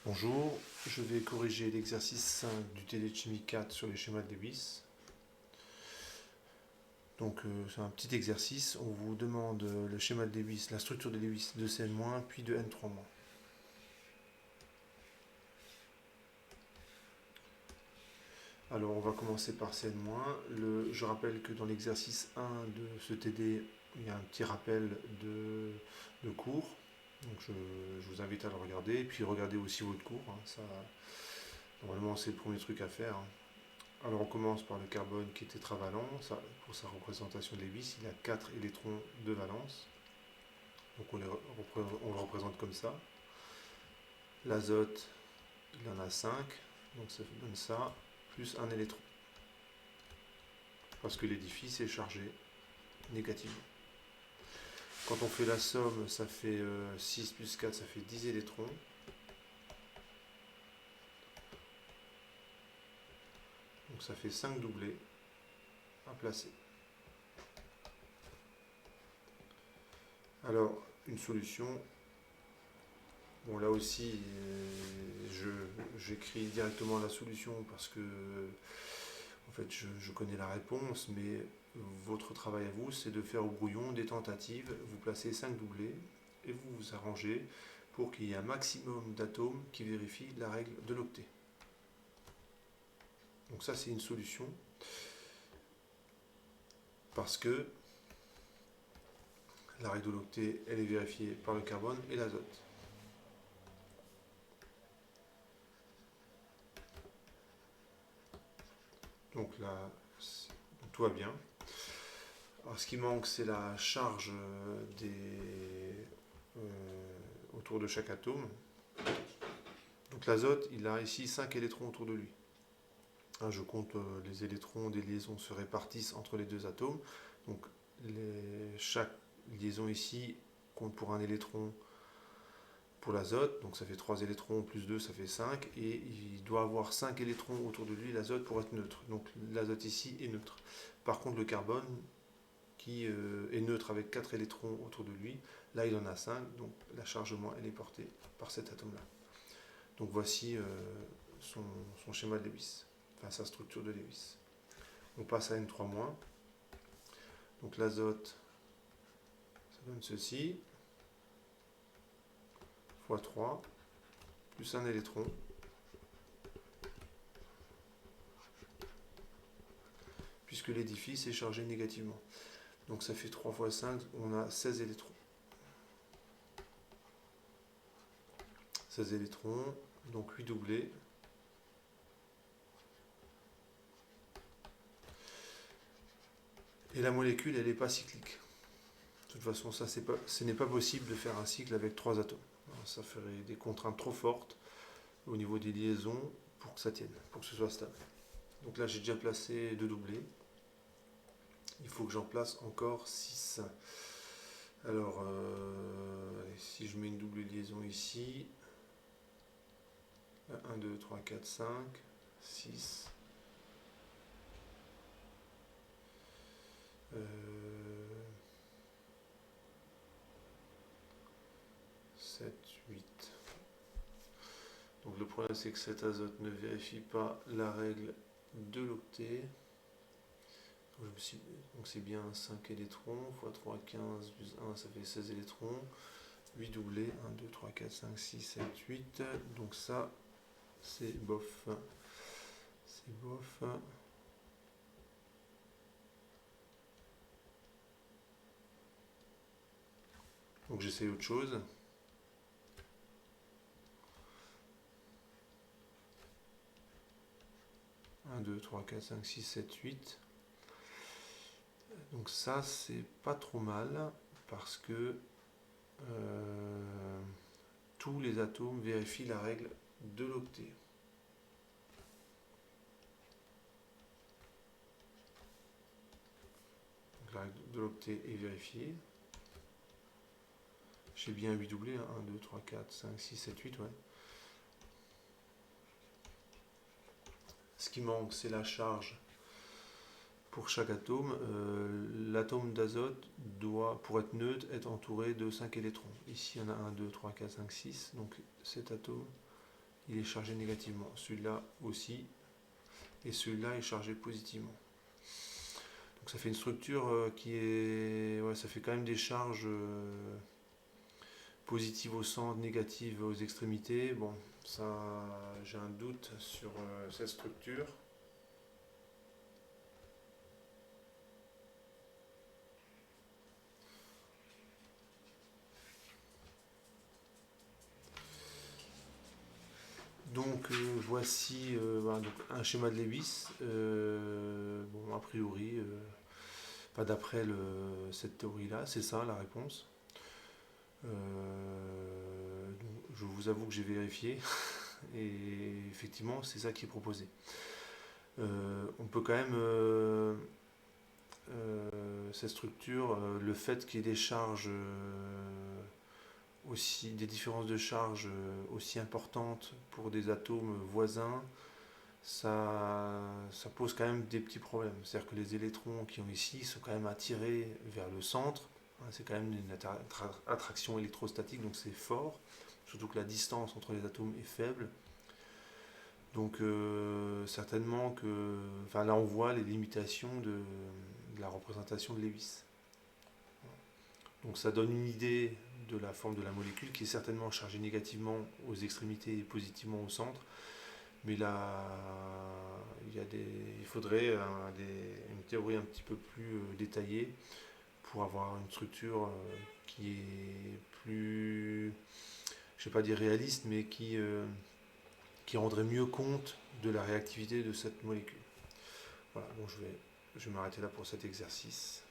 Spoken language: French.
Bonjour, je vais corriger l'exercice 5 du TD de chimie 4 sur les schémas de Lewis. C'est un petit exercice, on vous demande le schéma de Lewis, la structure de Lewis de Cn-, puis de N3-. Alors on va commencer par Cn-. Je rappelle que dans l'exercice 1 de ce TD, il y a un petit rappel de cours. Donc je vous invite à le regarder, et puis regardez aussi votre cours. Normalement c'est le premier truc à faire. Alors on commence par le carbone qui est tétravalent. Pour sa représentation de Lewis, il a 4 électrons de valence. Donc on le représente comme ça. L'azote, il en a 5. Donc ça donne ça, plus un électron. Parce que l'édifice est chargé négativement. Quand on fait la somme, ça fait 6 plus 4, ça fait 10 électrons. Donc ça fait 5 doublés à placer. Alors, une solution. Bon, là aussi, j'écris directement la solution parce que en fait, je connais la réponse, mais votre travail à vous, c'est de faire au brouillon des tentatives. Vous placez 5 doublés et vous vous arrangez pour qu'il y ait un maximum d'atomes qui vérifient la règle de l'octet. Donc ça, c'est une solution parce que la règle de l'octet, elle est vérifiée par le carbone et l'azote. Donc là, tout va bien. Alors, ce qui manque, c'est la charge autour de chaque atome. Donc l'azote, il a ici 5 électrons autour de lui. Je compte les électrons des liaisons se répartissent entre les deux atomes. Donc chaque liaison ici compte pour un électron pour l'azote. Donc ça fait 3 électrons plus 2, ça fait 5. Et il doit avoir 5 électrons autour de lui, l'azote, pour être neutre. Donc l'azote ici est neutre. Par contre, le carbone, qui est neutre avec 4 électrons autour de lui, là il en a 5, donc la charge moins elle est portée par cet atome-là. Donc voici son schéma de Lewis, enfin sa structure de Lewis. On passe à N3-. Donc l'azote, ça donne ceci, fois 3, plus un électron, puisque l'édifice est chargé négativement. Donc ça fait 3 fois 5, on a 16 électrons. 16 électrons, donc 8 doublés. Et la molécule, elle n'est pas cyclique. De toute façon, ce n'est pas possible de faire un cycle avec 3 atomes. Alors, ça ferait des contraintes trop fortes au niveau des liaisons pour que ça tienne, pour que ce soit stable. Donc là, j'ai déjà placé 2 doublés. Il faut que j'en place encore 6. Alors, si je mets une double liaison ici, 1, 2, 3, 4, 5, 6. 7, 8. Donc le problème, c'est que cet azote ne vérifie pas la règle de l'octet. Donc c'est bien 5 électrons, x 3, 15, plus 1, ça fait 16 électrons. 8 doublés, 1, 2, 3, 4, 5, 6, 7, 8. Donc ça, c'est bof. C'est bof. Donc j'essaie autre chose. 1, 2, 3, 4, 5, 6, 7, 8. Donc ça, c'est pas trop mal parce que tous les atomes vérifient la règle de l'octet. Donc la règle de l'octet est vérifiée. J'ai bien 8 doublés, 1, 2, 3, 4, 5, 6, 7, 8, ouais. Ce qui manque, c'est la charge pour chaque atome. L'atome d'azote doit, pour être neutre, être entouré de 5 électrons. Ici, il y en a 1, 2, 3, 4, 5, 6. Donc cet atome il est chargé négativement. Celui-là aussi. Et celui-là est chargé positivement. Donc ça fait une structure qui est... Ouais, ça fait quand même des charges positives au centre, négatives aux extrémités. Bon, ça, j'ai un doute sur cette structure. Donc voici donc, un schéma de Lewis. Bon, a priori, pas d'après cette théorie-là, c'est ça la réponse. Donc, je vous avoue que j'ai vérifié et effectivement c'est ça qui est proposé. On peut quand même cette structure, le fait qu'il y ait des charges aussi, des différences de charges aussi importantes pour des atomes voisins, ça pose quand même des petits problèmes. C'est-à-dire que les électrons qui ont ici sont quand même attirés vers le centre. C'est quand même une attraction électrostatique, donc c'est fort. Surtout que la distance entre les atomes est faible. Donc certainement que... Enfin là on voit les limitations de la représentation de Lewis. Donc ça donne une idée de la forme de la molécule qui est certainement chargée négativement aux extrémités et positivement au centre. Mais là, il faudrait une théorie un petit peu plus détaillée pour avoir une structure qui est plus, je ne vais pas dire réaliste, mais qui rendrait mieux compte de la réactivité de cette molécule. Voilà, donc je vais m'arrêter là pour cet exercice.